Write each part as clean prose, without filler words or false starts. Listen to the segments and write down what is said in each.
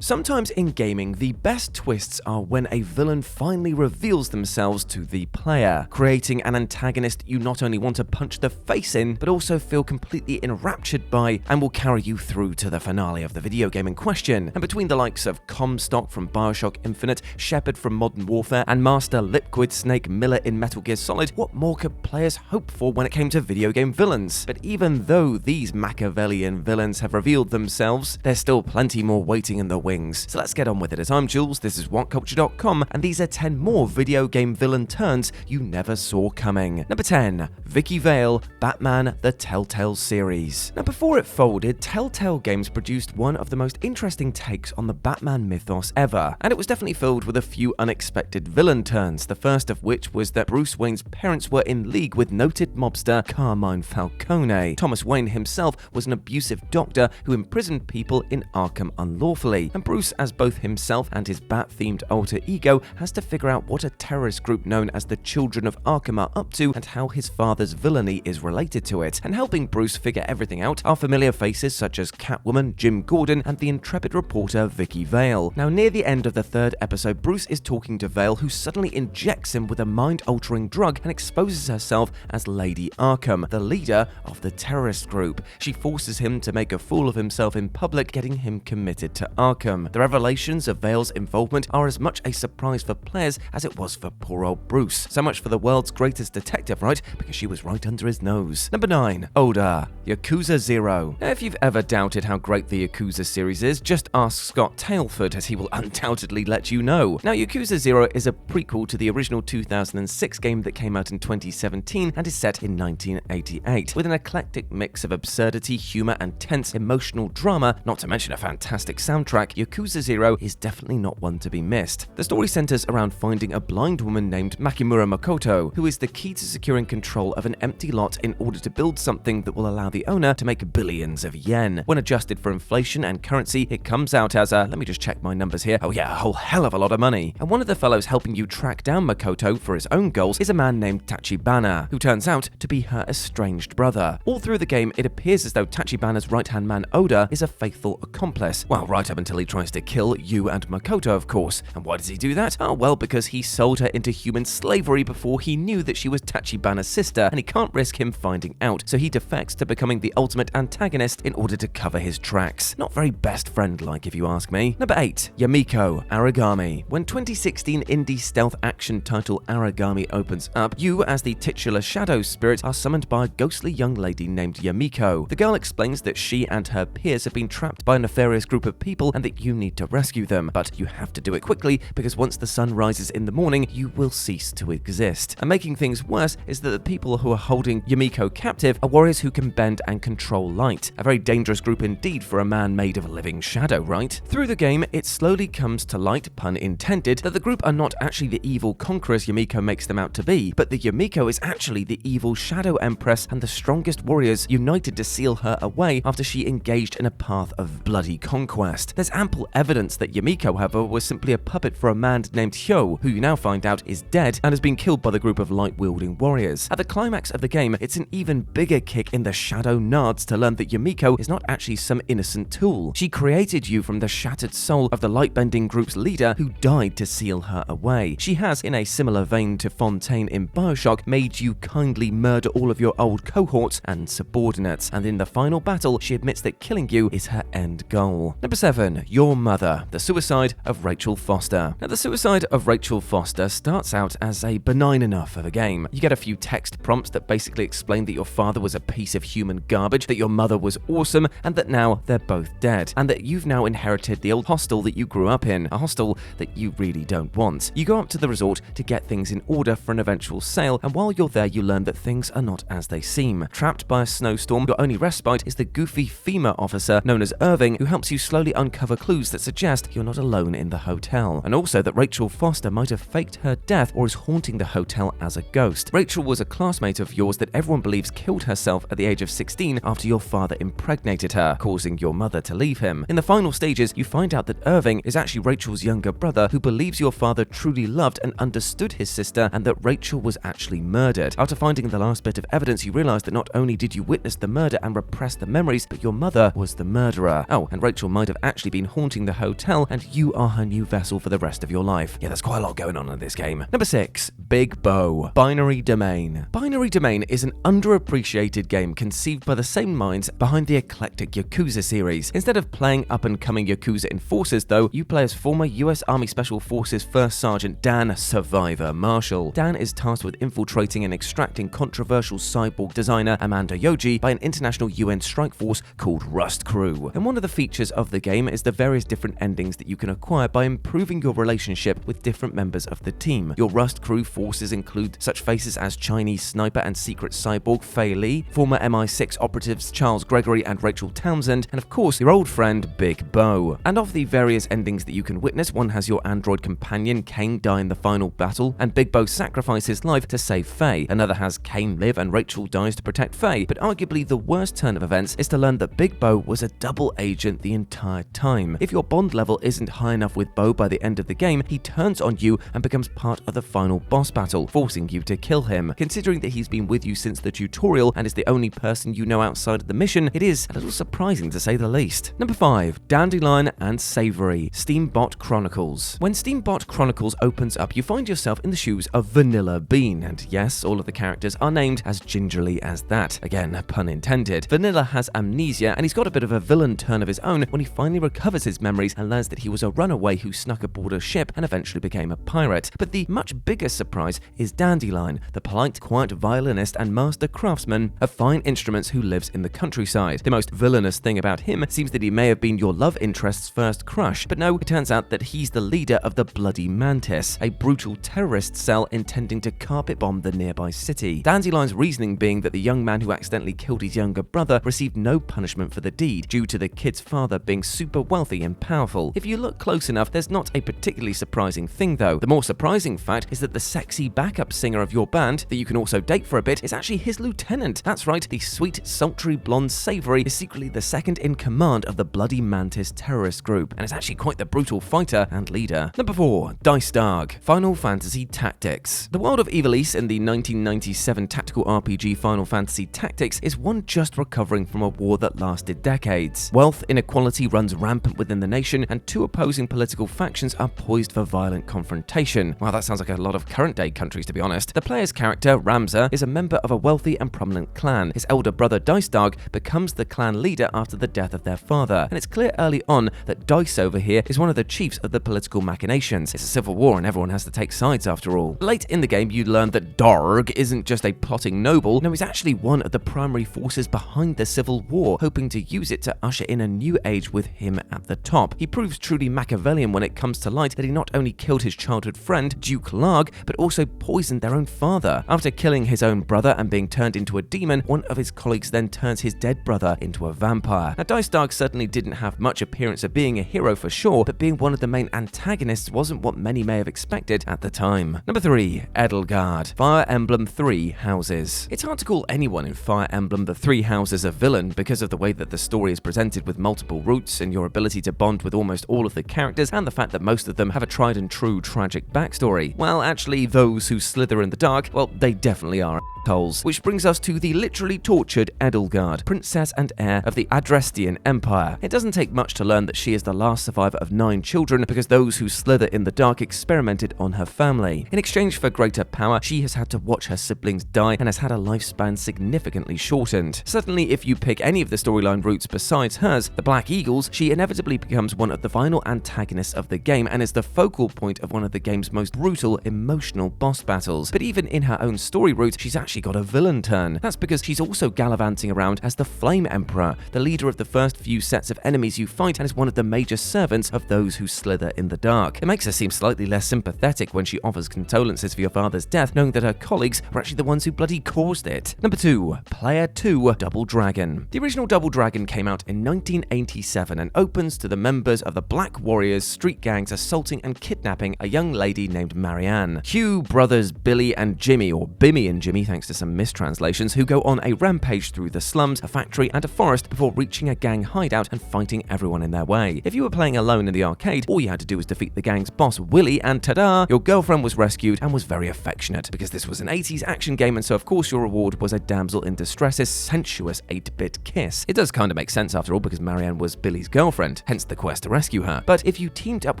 Sometimes in gaming, the best twists are when a villain finally reveals themselves to the player, creating an antagonist you not only want to punch the face in, but also feel completely enraptured by and will carry you through to the finale of the video game in question. And between the likes of Comstock from BioShock Infinite, Shepard from Modern Warfare, and Master Liquid Snake Miller in Metal Gear Solid, what more could players hope for when it came to video game villains? But even though these Machiavellian villains have revealed themselves, there's still plenty more waiting in the wings. So let's get on with it. As I'm Jules, this is WhatCulture.com, and these are 10 more video game villain turns you never saw coming. Number 10. VICKI VALE, Batman the Telltale series. Now before it folded, Telltale Games produced one of the most interesting takes on the Batman mythos ever, and it was definitely filled with a few unexpected villain turns, the first of which was that Bruce Wayne's parents were in league with noted mobster Carmine Falcone. Thomas Wayne himself was an abusive doctor who imprisoned people in Arkham unlawfully, and Bruce, as both himself and his bat-themed alter ego, has to figure out what a terrorist group known as the Children of Arkham are up to and how his father's villainy is related to it. And helping Bruce figure everything out are familiar faces such as Catwoman, Jim Gordon, and the intrepid reporter VICKI VALE. Now near the end of the third episode, Bruce is talking to VALE, who suddenly injects him with a mind-altering drug and exposes herself as Lady Arkham, the leader of the terrorist group. She forces him to make a fool of himself in public, getting him committed to Arkham. The revelations of Vale's involvement are as much a surprise for players as it was for poor old Bruce. So much for the world's greatest detective, right? Because she was right under his nose. Number 9. Oda, Yakuza 0. Now, if you've ever doubted how great the Yakuza series is, just ask Scott Tailford, as he will undoubtedly let you know. Now, Yakuza 0 is a prequel to the original 2006 game that came out in 2017 and is set in 1988, with an eclectic mix of absurdity, humor, and tense emotional drama, not to mention a fantastic soundtrack. Yakuza 0 is definitely not one to be missed. The story centers around finding a blind woman named Makimura Makoto, who is the key to securing control of an empty lot in order to build something that will allow the owner to make billions of yen. When adjusted for inflation and currency, it comes out as let me just check my numbers here, oh yeah, a whole hell of a lot of money. And one of the fellows helping you track down Makoto for his own goals is a man named Tachibana, who turns out to be her estranged brother. All through the game, it appears as though Tachibana's right-hand man Oda is a faithful accomplice, well, right up until he tries to kill you and Makoto, of course. And why does he do that? Oh, well, because he sold her into human slavery before he knew that she was Tachibana's sister, and he can't risk him finding out, so he defects to becoming the ultimate antagonist in order to cover his tracks. Not very best friend-like, if you ask me. Number 8. Yamiko Aragami. When 2016 indie stealth action title Aragami opens up, you, as the titular shadow spirit, are summoned by a ghostly young lady named Yamiko. The girl explains that she and her peers have been trapped by a nefarious group of people and that you need to rescue them, but you have to do it quickly because once the sun rises in the morning, you will cease to exist. And making things worse is that the people who are holding Yamiko captive are warriors who can bend and control light. A very dangerous group indeed for a man made of a living shadow, right? Through the game, it slowly comes to light, pun intended, that the group are not actually the evil conquerors Yamiko makes them out to be, but that Yamiko is actually the evil Shadow Empress and the strongest warriors united to seal her away after she engaged in a path of bloody conquest. There's ample evidence that Yamiko, however, was simply a puppet for a man named Hyo, who you now find out is dead and has been killed by the group of light-wielding warriors. At the climax of the game, it's an even bigger kick in the shadow nards to learn that Yamiko is not actually some innocent tool. She created you from the shattered soul of the light-bending group's leader who died to seal her away. She has, in a similar vein to Fontaine in BioShock, made you kindly murder all of your old cohorts and subordinates, and in the final battle, she admits that killing you is her end goal. Number 7. Your Mother, the suicide of Rachel Foster. Now, the suicide of Rachel Foster starts out as a benign enough of a game. You get a few text prompts that basically explain that your father was a piece of human garbage, that your mother was awesome, and that now they're both dead, and that you've now inherited the old hostel that you grew up in, a hostel that you really don't want. You go up to the resort to get things in order for an eventual sale, and while you're there, you learn that things are not as they seem. Trapped by a snowstorm, your only respite is the goofy FEMA officer known as Irving, who helps you slowly uncover clues that suggest you're not alone in the hotel, and also that Rachel Foster might have faked her death or is haunting the hotel as a ghost. Rachel was a classmate of yours that everyone believes killed herself at the age of 16 after your father impregnated her, causing your mother to leave him. In the final stages, you find out that Irving is actually Rachel's younger brother who believes your father truly loved and understood his sister, and that Rachel was actually murdered. After finding the last bit of evidence, you realize that not only did you witness the murder and repress the memories, but your mother was the murderer. Oh, and Rachel might have actually been haunting the hotel, and you are her new vessel for the rest of your life. Yeah, there's quite a lot going on in this game. Number 6. Big Bo. Binary Domain. Binary Domain is an underappreciated game conceived by the same minds behind the eclectic Yakuza series. Instead of playing up-and-coming Yakuza enforcers, though, you play as former US Army Special Forces First Sergeant Dan Survivor Marshall. Dan is tasked with infiltrating and extracting controversial cyborg designer Amanda Yoji by an international UN strike force called Rust Crew. And one of the features of the game is the various different endings that you can acquire by improving your relationship with different members of the team. Your Rust Crew forces include such faces as Chinese sniper and secret cyborg VALE, former MI6 operatives Charles Gregory and Rachel Townsend, and of course your old friend Big Bo. And of the various endings that you can witness, one has your android companion Kane die in the final battle, and Big Bo sacrifice his life to save Faye. Another has Kane live and Rachel dies to protect Faye. But arguably the worst turn of events is to learn that Big Bo was a double agent the entire time. If your bond level isn't high enough with Bo by the end of the game, he turns on you and becomes part of the final boss battle, forcing you to kill him. Considering that he's been with you since the tutorial and is the only person you know outside of the mission, it is a little surprising to say the least. Number 5. Dandelion and SAVOURY. STEAMBOT Chronicles. When STEAMBOT Chronicles opens up, you find yourself in the shoes of Vanilla Bean, and yes, all of the characters are named as gingerly as that. Again, pun intended. Vanilla has amnesia, and he's got a bit of a villain turn of his own when he finally recovers his memories and learns that he was a runaway who snuck aboard a ship and eventually became a pirate. But the much bigger surprise is Dandelion, the polite, quiet violinist and master craftsman of fine instruments who lives in the countryside. The most villainous thing about him seems that he may have been your love interest's first crush, but no, it turns out that he's the leader of the Bloody Mantis, a brutal terrorist cell intending to carpet bomb the nearby city. Dandelion's reasoning being that the young man who accidentally killed his younger brother received no punishment for the deed, due to the kid's father being super wealthy and powerful. If you look close enough, there's not a particularly surprising thing though. The more surprising fact is that the sexy backup singer of your band, that you can also date for a bit, is actually his lieutenant. That's right, the sweet, sultry blonde SAVOURY is secretly the second in command of the Bloody Mantis terrorist group, and is actually quite the brutal fighter and leader. Number 4. DYCEDARG. Final Fantasy Tactics. The world of Ivalice in the 1997 tactical RPG Final Fantasy Tactics is one just recovering from a war that lasted decades. Wealth inequality runs rampant within the nation, and two opposing political factions are poised for violent confrontation. Wow, that sounds like a lot of current-day countries, to be honest. The player's character, Ramza, is a member of a wealthy and prominent clan. His elder brother, DYCEDARG, becomes the clan leader after the death of their father, and it's clear early on that Dice over here is one of the chiefs of the political machinations. It's a civil war and everyone has to take sides after all. Late in the game, you learn that Darg isn't just a plotting noble, no, he's actually one of the primary forces behind the civil war, hoping to use it to usher in a new age with him at the top. He proves truly Machiavellian when it comes to light that he not only killed his childhood friend, Duke Larg, but also poisoned their own father. After killing his own brother and being turned into a demon, one of his colleagues then turns his dead brother into a vampire. Now, DYCEDARG certainly didn't have much appearance of being a hero for sure, but being one of the main antagonists wasn't what many may have expected at the time. Number 3. EDELGARD. Fire Emblem 3 Houses. It's hard to call anyone in Fire Emblem the Three Houses a villain because of the way that the story is presented with multiple routes and your ability to bond with almost all of the characters, and the fact that most of them have a tried and true tragic backstory. Well, actually, those who slither in the dark, well, they definitely are assholes. Which brings us to the literally tortured EDELGARD, princess and heir of the Adrestian Empire. It doesn't take much to learn that she is the last survivor of 9 children because those who slither in the dark experimented on her family. In exchange for greater power, she has had to watch her siblings die and has had her lifespan significantly shortened. Certainly, if you pick any of the storyline routes besides hers, the Black Eagles, she inevitably becomes one of the final antagonists of the game and is the focal point of one of the game's most brutal, emotional boss battles. But even in her own story route, she's actually got a villain turn. That's because she's also gallivanting around as the Flame Emperor, the leader of the first few sets of enemies you fight, and is one of the major servants of those who slither in the dark. It makes her seem slightly less sympathetic when she offers condolences for your father's death, knowing that her colleagues were actually the ones who bloody caused it. Number 2. Player 2 Double Dragon. The original Double Dragon came out in 1987 and opens to the members of the Black Warriors street gangs assaulting and kidnapping a young lady named Marianne. Hugh brothers Billy and Jimmy, or Bimmy and Jimmy, thank thanks to some mistranslations, who go on a rampage through the slums, a factory, and a forest before reaching a gang hideout and fighting everyone in their way. If you were playing alone in the arcade, all you had to do was defeat the gang's boss, Willie, and ta-da, your girlfriend was rescued and was very affectionate, because this was an 80s action game, and so of course your reward was a damsel in distress's sensuous 8-bit kiss. It does kind of make sense after all, because Marianne was Billy's girlfriend, hence the quest to rescue her. But if you teamed up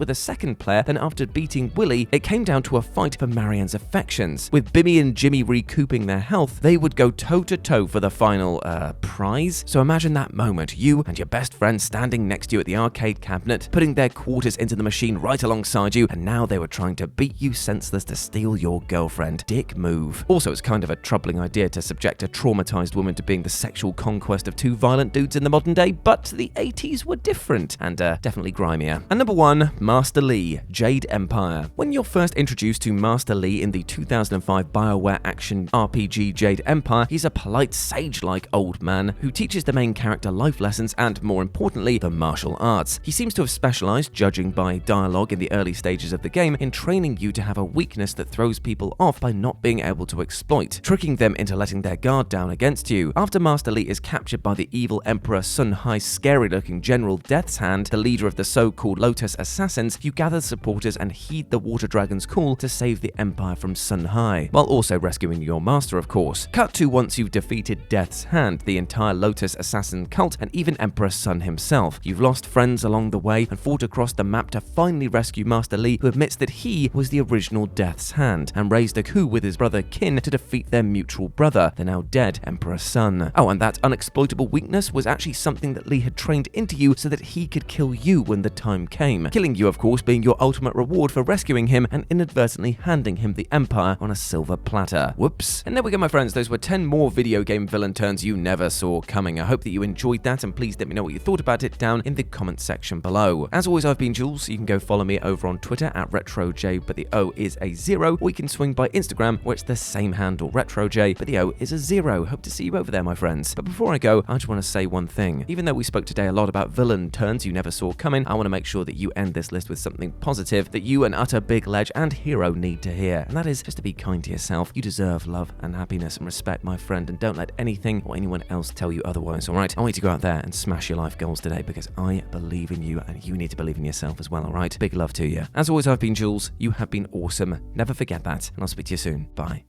with a second player, then after beating Willie, it came down to a fight for Marianne's affections. With Bimmy and Jimmy recouping their health, they would go toe-to-toe for the final, prize. So imagine that moment, you and your best friend standing next to you at the arcade cabinet, putting their quarters into the machine right alongside you, and now they were trying to beat you senseless to steal your girlfriend. Dick move. Also, it's kind of a troubling idea to subject a traumatized woman to being the sexual conquest of two violent dudes in the modern day, but the 80s were different, and definitely grimier. And number 1, Master Lee, Jade Empire. When you're first introduced to Master Lee in the 2005 BioWare action RPG Jade Empire, he's a polite, sage-like old man who teaches the main character life lessons and, more importantly, the martial arts. He seems to have specialized, judging by dialogue in the early stages of the game, in training you to have a weakness that throws people off by not being able to exploit, tricking them into letting their guard down against you. After Master Lee is captured by the evil Emperor Sun Hai's scary-looking General Death's Hand, the leader of the so-called Lotus Assassins, you gather supporters and heed the Water Dragon's call to save the Empire from Sun Hai, while also rescuing your master, of course. Cut to once you've defeated Death's Hand, the entire Lotus Assassin cult, and even Emperor Sun himself. You've lost friends along the way and fought across the map to finally rescue Master Lee, who admits that he was the original Death's Hand, and raised a coup with his brother Kin to defeat their mutual brother, the now dead Emperor Sun. Oh, and that unexploitable weakness was actually something that Lee had trained into you so that he could kill you when the time came. Killing you, of course, being your ultimate reward for rescuing him and inadvertently handing him the Empire on a silver platter. Whoops. And there we go, my friends. Those were 10 more video game villain turns you never saw coming. I hope that you enjoyed that, and please let me know what you thought about it down in the comment section below. As always, I've been Jules. You can go follow me over on Twitter at RetroJ, but the O is a 0, or you can swing by Instagram, where it's the same handle, RetroJ, but the O is a 0. Hope to see you over there, my friends. But before I go, I just want to say one thing. Even though we spoke today a lot about villain turns you never saw coming, I want to make sure that you end this list with something positive that you, an utter big ledge and hero, need to hear. And that is just to be kind to yourself. You deserve love and happiness and respect, my friend, and don't let anything or anyone else tell you otherwise, alright? I want you to go out there and smash your life goals today, because I believe in you and you need to believe in yourself as well, alright? Big love to you. As always, I've been Jules. You have been awesome. Never forget that, and I'll speak to you soon. Bye.